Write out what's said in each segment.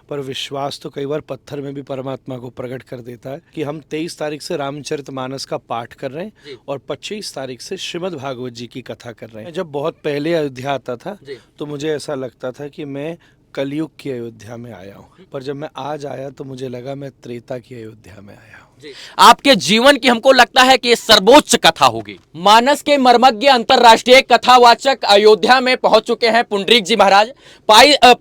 पर विश्वास तो कई बार पत्थर में भी परमात्मा को प्रकट कर देता है। कि हम 23 तारीख से रामचरितमानस का पाठ कर रहे हैं और 25 तारीख से श्रीमद् भागवत जी की कथा कर रहे हैं। जब बहुत पहले अयोध्या आता था तो मुझे ऐसा लगता था कि मैं कलयुग की अयोध्या में आया हूँ, पर जब मैं आज आया तो मुझे लगा मैं त्रेता की अयोध्या में आया हूँ। आपके जीवन की हमको लगता है कि ये सर्वोच्च कथा होगी। मानस के मर्मज्ञ अंतरराष्ट्रीय कथावाचक अयोध्या में पहुंच चुके हैं पुंडरीक जी महाराज।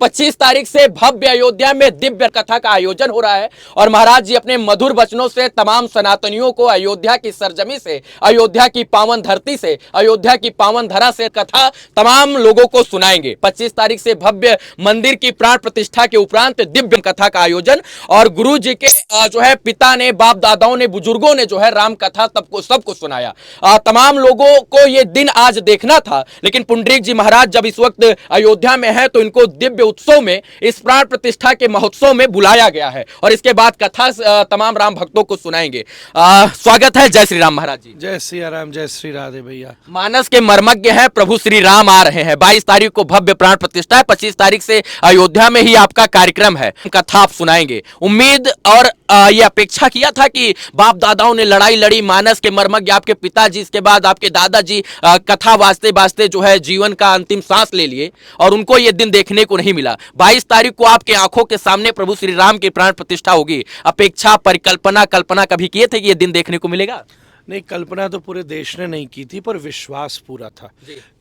25 तारीख से भव्य अयोध्या में दिव्य कथा का आयोजन हो रहा है और महाराज जी अपने मधुर वचनों से तमाम सनातनियों को अयोध्या की सरजमी से, अयोध्या की पावन धरती से, अयोध्या की पावन धरा से कथा तमाम लोगों को सुनाएंगे। 25 तारीख से भव्य मंदिर की प्राण प्रतिष्ठा के उपरांत दिव्य कथा का आयोजन और गुरु जी के जो है पिता ने, बाप दादाओं ने, बुजुर्गों ने जो है राम कथा सबको सुनाया। तमाम लोगों को ये दिन आज देखना था, लेकिन पुंडरीक जी महाराज जब इस वक्त अयोध्या में है तो इनको दिव्य उत्सव में, इस प्राण प्रतिष्ठा के महोत्सव में बुलाया गया है और इसके बाद कथा तमाम राम भक्तों को सुनाएंगे। स्वागत है। जय श्री राम महाराज जी। जय श्री राम, जय श्री राधे भैया। मानस के मर्मज्ञ हैं प्रभु श्री राम आ रहे हैं। 22 तारीख को भव्य प्राण प्रतिष्ठा है, 25 तारीख से अयोध्या में ही आपका कार्यक्रम है, कथा आप सुनाएंगे। उम्मीद और ये अपेक्षा किया था कि बाप दादाओं ने लड़ाई लड़ी, मानस के मर्मज्ञ आपके पिताजी, इसके बाद आपके दादाजी कथा वास्ते वास्ते जो है जीवन का अंतिम सांस ले लिए और उनको ये दिन देखने को नहीं मिला। 22 तारीख को आपके आंखों के सामने प्रभु श्री राम की प्राण प्रतिष्ठा होगी। अपेक्षा, परिकल्पना, कल्पना कभी किए थे कि ये दिन देखने को मिलेगा? नहीं, कल्पना तो पूरे देश ने नहीं की थी, पर विश्वास पूरा था।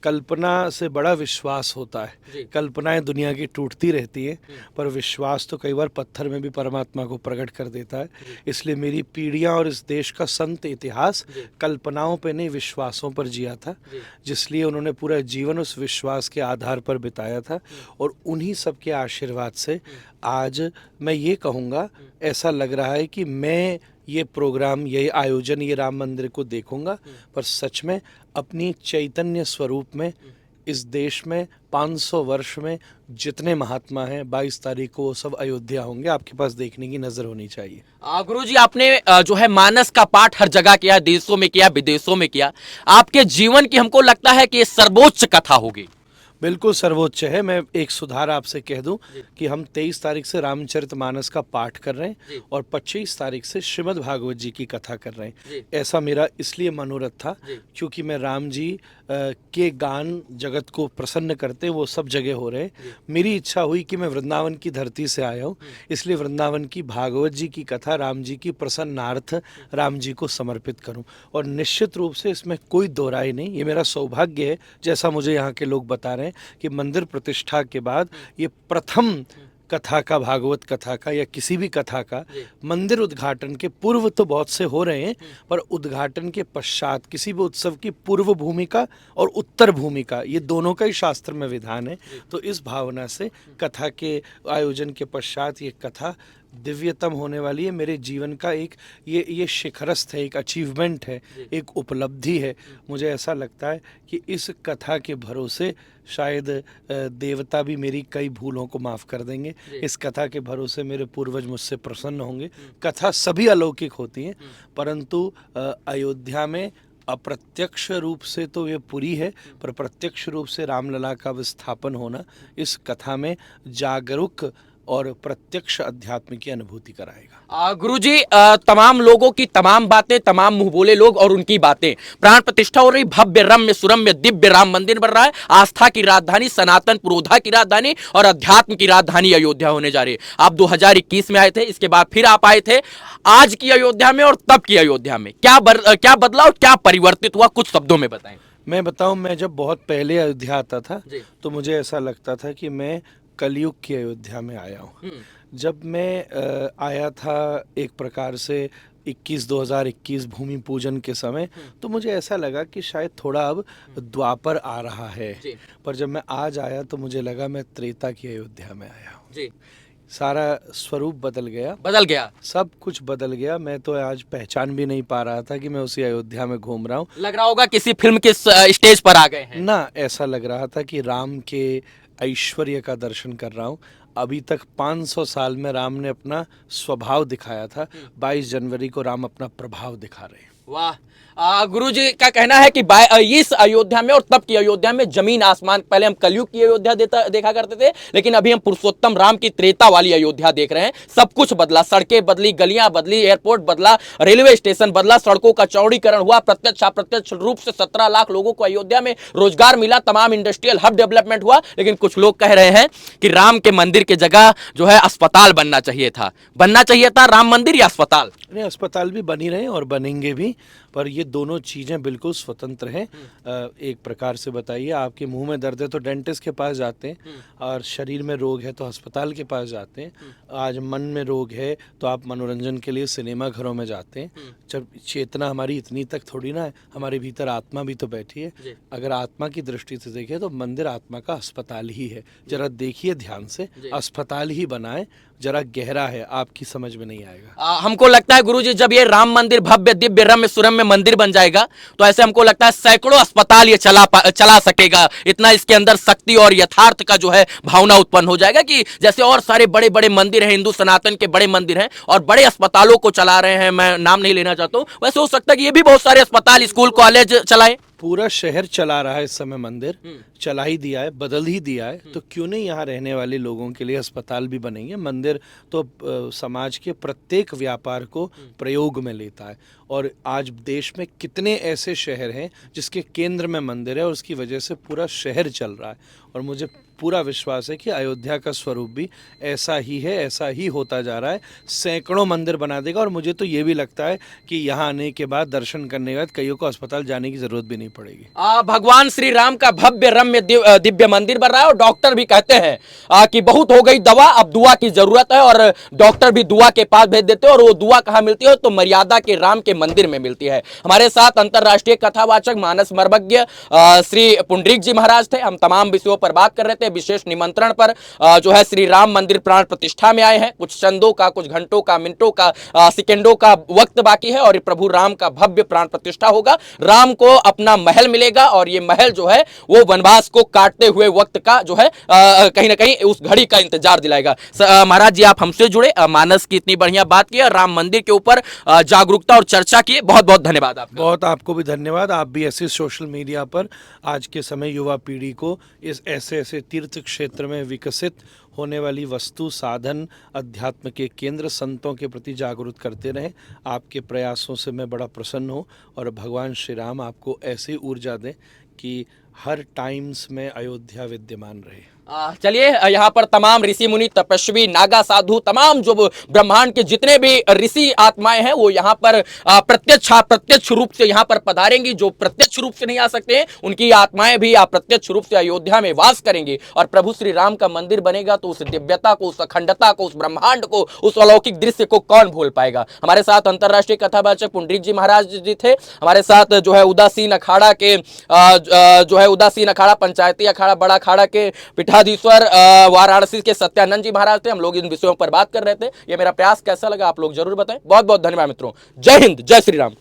कल्पना से बड़ा विश्वास होता है। कल्पनाएं दुनिया की टूटती रहती हैं, पर विश्वास तो कई बार पत्थर में भी परमात्मा को प्रकट कर देता है। इसलिए मेरी पीढ़ियां और इस देश का संत इतिहास कल्पनाओं पे नहीं, विश्वासों पर जिया था, जिसलिए उन्होंने पूरा जीवन उस विश्वास के आधार पर बिताया था। और उन्हीं सब के आशीर्वाद से आज मैं ये कहूँगा, ऐसा लग रहा है कि मैं ये प्रोग्राम, ये आयोजन, ये राम मंदिर को देखूंगा, पर सच में अपनी चैतन्य स्वरूप में इस देश में 500 वर्ष में जितने महात्मा हैं, 22 तारीख को वो सब अयोध्या होंगे। आपके पास देखने की नजर होनी चाहिए। गुरु जी, आपने जो है मानस का पाठ हर जगह किया, देशों में किया, विदेशों में किया। आपके जीवन की हमको लगता है कि ये सर्वोच्च कथा होगी। बिल्कुल सर्वोच्च है। मैं एक सुधार आपसे कह दूं कि हम 23 तारीख से रामचरितमानस का पाठ कर रहे हैं और 25 तारीख से श्रीमद् भागवत जी की कथा कर रहे हैं। ऐसा मेरा इसलिए मनोरथ था क्योंकि मैं राम जी के गान जगत को प्रसन्न करते वो सब जगह हो रहे हैं। मेरी इच्छा हुई कि मैं वृंदावन की धरती से आया हूँ, इसलिए वृंदावन की भागवत जी की कथा राम जी की प्रसन्नार्थ राम जी को समर्पित करूँ। और निश्चित रूप से इसमें कोई दो राय नहीं, ये मेरा सौभाग्य है, जैसा मुझे यहाँ के लोग बता रहे हैं कि मंदिर प्रतिष्ठा के बाद ये प्रथम कथा का, भागवत कथा का या किसी भी कथा का मंदिर उद्घाटन के पूर्व तो बहुत से हो रहे हैं, पर उद्घाटन के पश्चात किसी भी उत्सव की पूर्व भूमिका और उत्तर भूमिका, ये दोनों का ही शास्त्र में विधान है। तो इस भावना से कथा के आयोजन के पश्चात ये कथा दिव्यतम होने वाली है। मेरे जीवन का एक ये शिखरस्थ है, एक अचीवमेंट है, एक उपलब्धि है। मुझे ऐसा लगता है कि इस कथा के भरोसे शायद देवता भी मेरी कई भूलों को माफ़ कर देंगे। इस कथा के भरोसे मेरे पूर्वज मुझसे प्रसन्न होंगे। कथा सभी अलौकिक होती हैं, परंतु अयोध्या में अप्रत्यक्ष रूप से तो ये पूरी है, पर प्रत्यक्ष रूप से रामलला का विस्थापन होना इस कथा में जागरूक और प्रत्यक्ष अध्यात्म की अनुभूति कराएगा। गुरुजी, तमाम लोगों की तमाम बातें, तमाम मुंह बोले लोग और उनकी बातें, प्राण प्रतिष्ठा हो रही, भव्य रम्य सुरम्य दिव्य राम मंदिर बन रहा है। आस्था की राजधानी, सनातन पुरोधा की राजधानी और अध्यात्म की राजधानी अयोध्या होने जा रही है। आप 2021 में आए थे, इसके बाद फिर आप आए थे आज की अयोध्या में और तब की अयोध्या में। क्या बदलाव, क्या परिवर्तित हुआ, कुछ शब्दों में बताएं। मैं बताऊं, मैं जब बहुत पहले अयोध्या आता था तो मुझे ऐसा लगता था कि मैं कलयुग की अयोध्या में आया हूँ। जब मैं आया था एक प्रकार से 2021 भूमि पूजन के समय, तो मुझे ऐसा लगा कि शायद थोड़ा अब द्वापर आ रहा है, पर जब मैं आज आया तो मुझे लगा मैं त्रेता की अयोध्या में आया हूँ। सारा स्वरूप बदल गया, सब कुछ बदल गया। मैं तो आज पहचान भी नहीं पा रहा था कि मैं उसी अयोध्या में घूम रहा हूँ। लग रहा होगा किसी फिल्म के स्टेज पर आ गए हैं ना, ऐसा लग रहा था कि राम के ऐश्वर्य का दर्शन कर रहा हूँ। अभी तक 500 साल में राम ने अपना स्वभाव दिखाया था, 22 जनवरी को राम अपना प्रभाव दिखा रहे हैं। वाह। गुरुजी का कहना है कि इस अयोध्या में और तब की अयोध्या में जमीन आसमान, पहले हम कलयुग की अयोध्या देखा करते थे, लेकिन अभी हम पुरुषोत्तम राम की त्रेता वाली अयोध्या देख रहे हैं। सब कुछ बदला, सड़कें बदली, गलियां बदली, एयरपोर्ट बदला, रेलवे स्टेशन बदला, सड़कों का चौड़ीकरण हुआ, प्रत्यक्ष अप्रत्यक्ष रूप से 17 लाख लोगों को अयोध्या में रोजगार मिला, तमाम इंडस्ट्रियल हब डेवलपमेंट हुआ। लेकिन कुछ लोग कह रहे हैं कि राम के मंदिर की जगह जो है अस्पताल बनना चाहिए था राम मंदिर या अस्पताल? नहीं, अस्पताल भी बनी रहे और बनेंगे भी, पर ये दोनों चीज़ें बिल्कुल स्वतंत्र हैं। एक प्रकार से बताइए, आपके मुंह में दर्द है तो डेंटिस्ट के पास जाते हैं, और शरीर में रोग है तो अस्पताल के पास जाते हैं। आज मन में रोग है तो आप मनोरंजन के लिए सिनेमा घरों में जाते हैं। जब चेतना हमारी इतनी तक थोड़ी ना है, हमारे भीतर आत्मा भी तो बैठी है। अगर आत्मा की दृष्टि से देखें तो मंदिर आत्मा का अस्पताल ही है। जरा देखिए ध्यान से, अस्पताल ही बनाए, जरा गहरा है, आपकी समझ में नहीं आएगा। हमको लगता है गुरुजी, जब ये राम मंदिर भव्य दिव्य रम्य सुरम्य मंदिर बन जाएगा तो ऐसे हमको लगता है सैकड़ों अस्पताल ये चला सकेगा। इतना इसके अंदर शक्ति और यथार्थ का जो है भावना उत्पन्न हो जाएगा कि जैसे और सारे बड़े बड़े मंदिर हैं, हिंदू सनातन के बड़े मंदिर हैं और बड़े अस्पतालों को चला रहे हैं, मैं नाम नहीं लेना चाहता हूँ, वैसे हो सकता है कि ये भी बहुत सारे अस्पताल, स्कूल, कॉलेज चलाए। पूरा शहर चला रहा है इस समय, मंदिर चला ही दिया है, बदल ही दिया है, तो क्यों नहीं यहाँ रहने वाले लोगों के लिए अस्पताल भी बनेंगे। मंदिर तो समाज के प्रत्येक व्यापार को प्रयोग में लेता है, और आज देश में कितने ऐसे शहर हैं जिसके केंद्र में मंदिर है और उसकी वजह से पूरा शहर चल रहा है। और मुझे पूरा विश्वास है कि अयोध्या का स्वरूप भी ऐसा ही है, ऐसा ही होता जा रहा है, सैकड़ों मंदिर बना देगा। और मुझे तो ये भी लगता है कि यहाँ आने के बाद, दर्शन करने के बाद कईयों को अस्पताल जाने की जरूरत भी नहीं पड़ेगी। भगवान श्री राम का भव्य रम्य दिव्य मंदिर बन रहा है, और डॉक्टर भी कहते हैं कि बहुत हो गई दवा, अब दुआ की जरूरत है, और डॉक्टर भी दुआ के पास भेज देते हैं, और वो दुआ कहाँ मिलती है तो मर्यादा के राम के मंदिर में मिलती है। हमारे साथ अंतरराष्ट्रीय कथावाचक, मानस मर्मज्ञ श्री पुंडरीक जी महाराज थे। हम तमाम विषयों पर बात कर रहे थे। विशेष निमंत्रण पर जो है श्री राम मंदिर प्राण प्रतिष्ठा में आए हैं। कुछ चंदों का, कुछ घंटों का, मिनटों का, सेकेंडों का वक्त बाकी है और प्रभु राम का भव्य प्राण प्रतिष्ठा होगा। राम को अपना महल मिलेगा, और ये महल जो है वो वनवास को काटते हुए वक्त का जो है कहीं ना कहीं उस घड़ी का इंतजार दिलाएगा। महाराज जी, आप हमसे जुड़े, मानस की इतनी बढ़िया बात की, राम मंदिर के ऊपर जागरूकता और चर्चा की, बहुत बहुत धन्यवाद आपका। बहुत आपको भी धन्यवाद। आप भी ऐसे सोशल मीडिया पर आज के समय युवा पीढ़ी को इस ऐसे तीर्थ क्षेत्र में विकसित होने वाली वस्तु, साधन, अध्यात्म के केंद्र, संतों के प्रति जागरूक करते रहें। आपके प्रयासों से मैं बड़ा प्रसन्न हूँ, और भगवान श्री राम आपको ऐसी ऊर्जा दें कि हर टाइम्स में अयोध्या विद्यमान रहे। चलिए, यहाँ पर तमाम ऋषि मुनि, तपस्वी, नागा साधु, तमाम जो ब्रह्मांड के जितने भी ऋषि आत्माएं हैं वो यहाँ पर प्रत्यक्ष रूप से यहाँ पर पधारेंगी। जो प्रत्यक्ष रूप से नहीं आ सकते हैं उनकी आत्माएं भी अप्रत्यक्ष रूप से अयोध्या में वास करेंगी, और प्रभु श्री राम का मंदिर बनेगा तो उस दिव्यता को, उस अखंडता को, उस ब्रह्मांड को, उस अलौकिक दृश्य को कौन भूल पाएगा। हमारे साथ अंतरराष्ट्रीय कथावाचक पुंडरीक जी महाराज जी थे। हमारे साथ जो है उदासीन अखाड़ा के जो है उदासीन अखाड़ा, पंचायती अखाड़ा, बड़ा अखाड़ा के पीठाधीश्वर वाराणसी के सत्यानंद जी महाराज थे। हम लोग इन विषयों पर बात कर रहे थे। ये मेरा प्रयास कैसा लगा आप लोग जरूर बताएं। बहुत बहुत धन्यवाद मित्रों। जय हिंद, जय श्री राम।